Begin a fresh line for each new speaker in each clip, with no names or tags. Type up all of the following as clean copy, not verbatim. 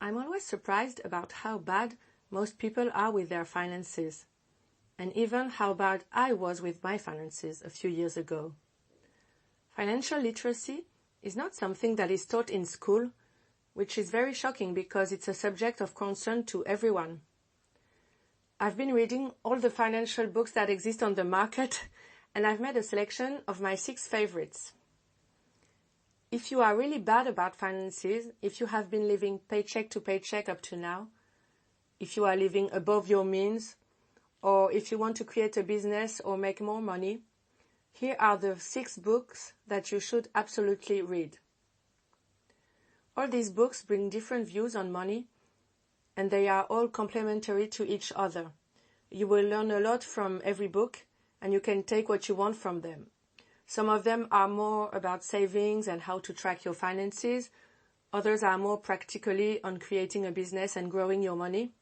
I'm always surprised about how bad most people are with their finances, and even how bad I was with my finances a few years ago. Financial literacy is not something that is taught in school, which is very shocking because it's a subject of concern to everyone. I've been reading all the financial books that exist on the market, and I've made a selection of my 6 favorites. If you are really bad about finances, if you have been living paycheck to paycheck up to now, if you are living above your means, or if you want to create a business or make more money, here are the 6 books that you should absolutely read. All these books bring different views on money, and they are all complementary to each other. You will learn a lot from every book, and you can take what you want from them. Some of them are more about savings and how to track your finances. Others are more practically on creating a business and growing your money.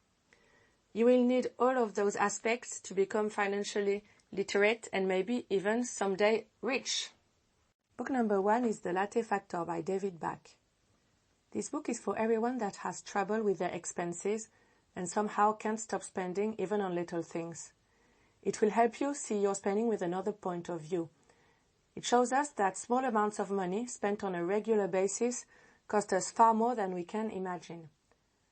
You will need all of those aspects to become financially literate and maybe even someday rich. Book number 1 is The Latte Factor by David Bach. This book is for everyone that has trouble with their expenses and somehow can't stop spending even on little things. It will help you see your spending with another point of view. It shows us that small amounts of money spent on a regular basis cost us far more than we can imagine.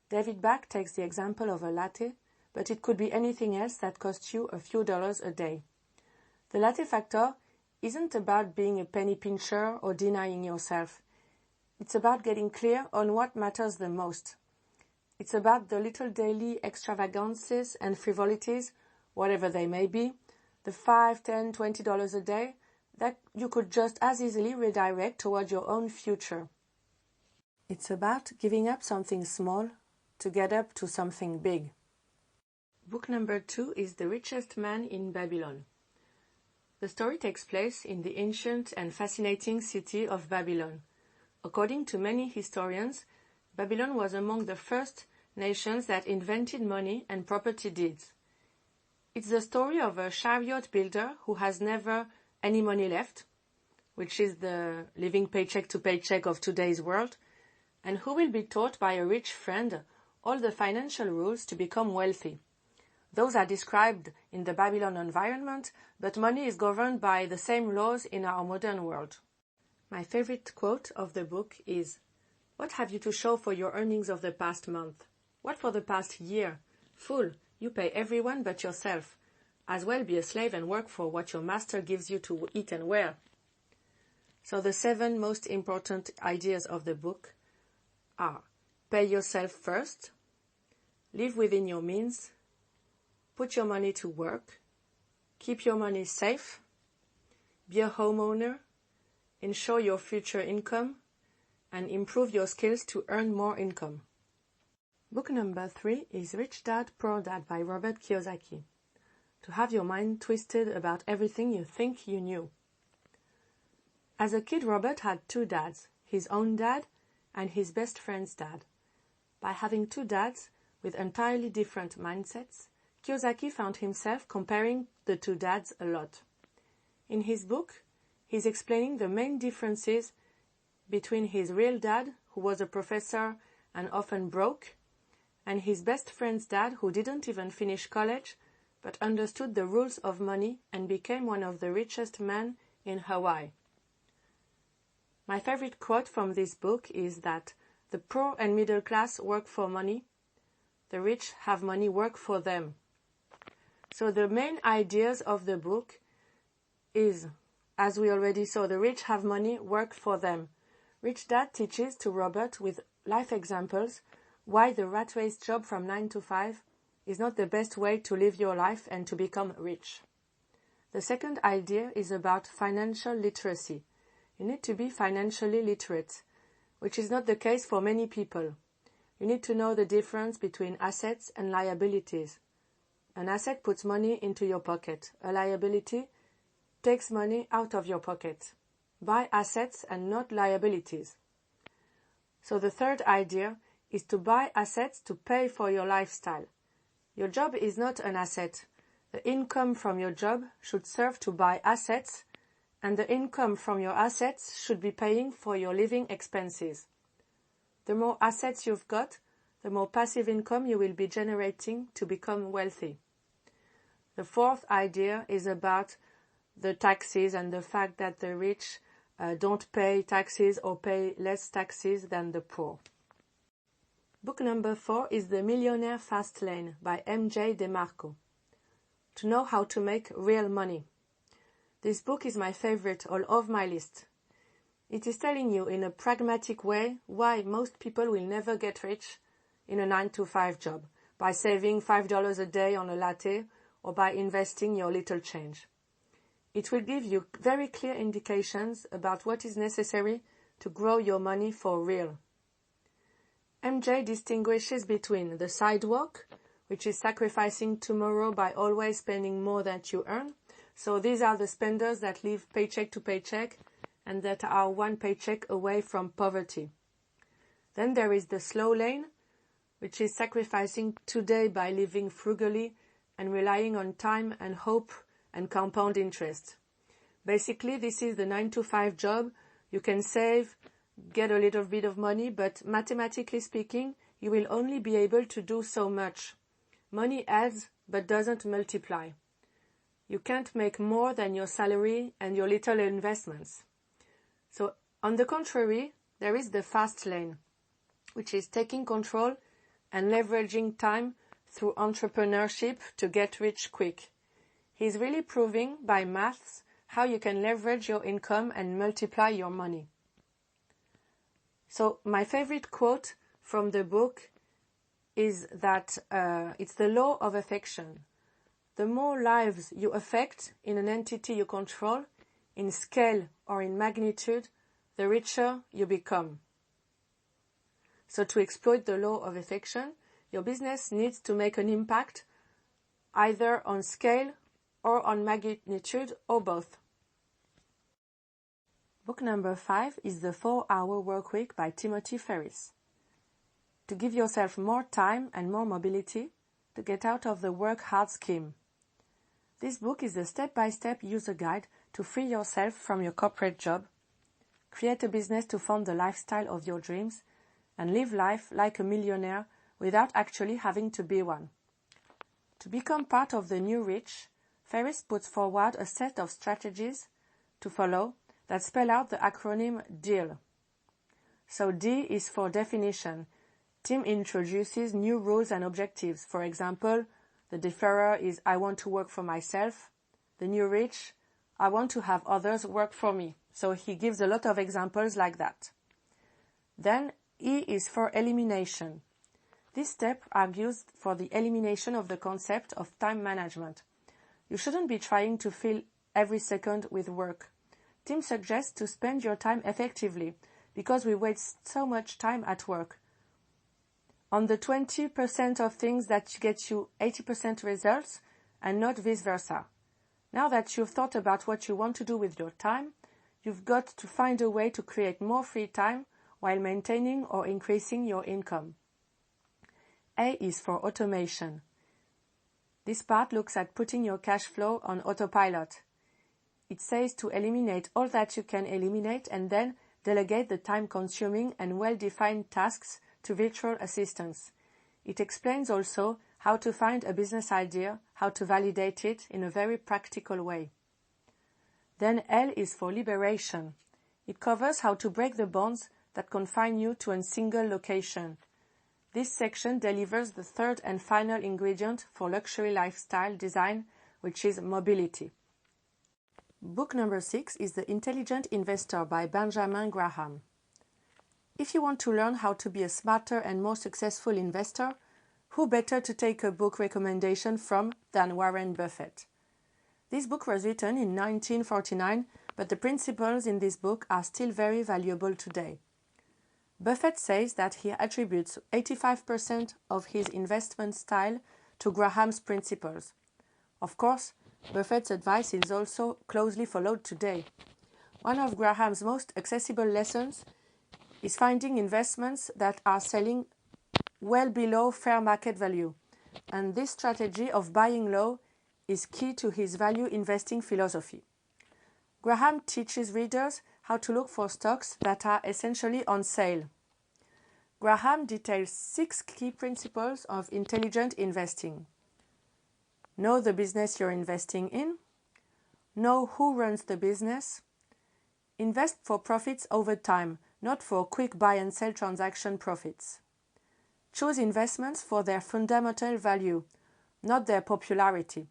David Bach takes the example of a latte, but it could be anything else that costs you a few dollars a day. The latte factor isn't about being a penny pincher or denying yourself. It's about getting clear on what matters the most. It's about the little daily extravagances and frivolities, whatever they may be, the $5, $10, $20 a day, that you could just as easily redirect toward your own future. It's about giving up something small to get up to something big. Book number 2 is The Richest Man in Babylon. The story takes place in the ancient and fascinating city of Babylon. According to many historians, Babylon was among the first nations that invented money and property deeds. It's the story of a chariot builder who has never any money left, which is the living paycheck to paycheck of today's world, and who will be taught by a rich friend all the financial rules to become wealthy. Those are described in the Babylon environment, but money is governed by the same laws in our modern world. My favorite quote of the book is, "What have you to show for your earnings of the past month? What for the past year? Fool, you pay everyone but yourself. As well be a slave and work for what your master gives you to eat and wear." So the 7 most important ideas of the book are: pay yourself first, live within your means, put your money to work, keep your money safe, be a homeowner, ensure your future income, and improve your skills to earn more income. Book number 3 is Rich Dad, Poor Dad by Robert Kiyosaki. To have your mind twisted about everything you think you knew. As a kid, Robert had 2 dads, his own dad and his best friend's dad. By having 2 dads with entirely different mindsets, Kiyosaki found himself comparing the 2 dads a lot. In his book, he's explaining the main differences between his real dad, who was a professor and often broke, and his best friend's dad, who didn't even finish college, but understood the rules of money and became one of the richest men in Hawaii. My favorite quote from this book is that the poor and middle class work for money, the rich have money work for them. So the main ideas of the book is, as we already saw, the rich have money work for them. Rich Dad teaches to Robert with life examples why the rat race job from 9 to 5 is not the best way to live your life and to become rich. The second idea is about financial literacy. You need to be financially literate, which is not the case for many people. You need to know the difference between assets and liabilities. An asset puts money into your pocket. A liability takes money out of your pocket. Buy assets and not liabilities. So the third idea is to buy assets to pay for your lifestyle. Your job is not an asset. The income from your job should serve to buy assets, and the income from your assets should be paying for your living expenses. The more assets you've got, the more passive income you will be generating to become wealthy. The fourth idea is about the taxes and the fact that the rich don't pay taxes or pay less taxes than the poor. Book number 4 is The Millionaire Fastlane by M.J. DeMarco. To know how to make real money. This book is my favorite all of my list. It is telling you in a pragmatic way why most people will never get rich in a 9-to-5 job, by saving $5 a day on a latte or by investing your little change. It will give you very clear indications about what is necessary to grow your money for real. MJ distinguishes between the sidewalk, which is sacrificing tomorrow by always spending more than you earn. So these are the spenders that live paycheck to paycheck and that are one paycheck away from poverty. Then there is the slow lane, which is sacrificing today by living frugally and relying on time and hope and compound interest. Basically, this is the 9-to-5 job. You can save, get a little bit of money, but mathematically speaking, you will only be able to do so much. Money adds but doesn't multiply. You can't make more than your salary and your little investments. So, on the contrary, there is the fast lane, which is taking control and leveraging time through entrepreneurship to get rich quick. He's really proving by maths how you can leverage your income and multiply your money. So my favorite quote from the book is that it's the law of affection. The more lives you affect in an entity you control, in scale or in magnitude, the richer you become. So to exploit the law of affection, your business needs to make an impact either on scale or on magnitude or both. Book number 5 is The 4-Hour Workweek by Timothy Ferriss. To give yourself more time and more mobility to get out of the work hard scheme. This book is a step-by-step user guide to free yourself from your corporate job, create a business to fund the lifestyle of your dreams, and live life like a millionaire without actually having to be one. To become part of the new rich, Ferriss puts forward a set of strategies to follow that spell out the acronym DEAL. So D is for definition. Tim introduces new rules and objectives. For example, the deferrer is I want to work for myself. The new rich, I want to have others work for me. So he gives a lot of examples like that. Then E is for elimination. This step argues for the elimination of the concept of time management. You shouldn't be trying to fill every second with work. Tim suggests to spend your time effectively because we waste so much time at work on the 20% of things that get you 80% results and not vice versa. Now that you've thought about what you want to do with your time, you've got to find a way to create more free time while maintaining or increasing your income. A is for automation. This part looks at putting your cash flow on autopilot. It says to eliminate all that you can eliminate and then delegate the time-consuming and well-defined tasks to virtual assistants. It explains also how to find a business idea, how to validate it in a very practical way. Then L is for liberation. It covers how to break the bonds that confine you to a single location. This section delivers the third and final ingredient for luxury lifestyle design, which is mobility. Book number 6 is The Intelligent Investor by Benjamin Graham. If you want to learn how to be a smarter and more successful investor, who better to take a book recommendation from than Warren Buffett? This book was written in 1949, but the principles in this book are still very valuable today. Buffett says that he attributes 85% of his investment style to Graham's principles. Of course, Buffett's advice is also closely followed today. One of Graham's most accessible lessons is finding investments that are selling well below fair market value, and this strategy of buying low is key to his value investing philosophy. Graham teaches readers how to look for stocks that are essentially on sale. Graham details 6 key principles of intelligent investing. Know the business you're investing in. Know who runs the business. Invest for profits over time, not for quick buy and sell transaction profits. Choose investments for their fundamental value, not their popularity.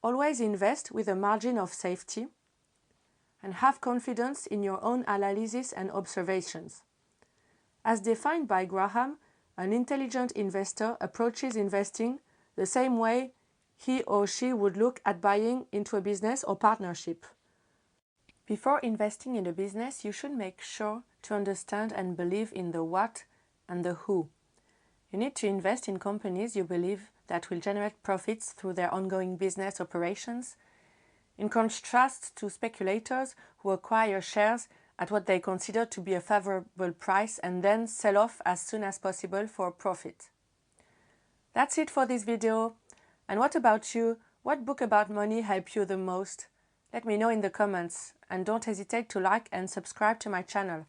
Always invest with a margin of safety, and have confidence in your own analysis and observations. As defined by Graham, an intelligent investor approaches investing the same way he or she would look at buying into a business or partnership. Before investing in a business, you should make sure to understand and believe in the what and the who. You need to invest in companies you believe that will generate profits through their ongoing business operations, in contrast to speculators who acquire shares at what they consider to be a favorable price and then sell off as soon as possible for profit. That's it for this video. And what about you? What book about money helped you the most? Let me know in the comments, and don't hesitate to like and subscribe to my channel.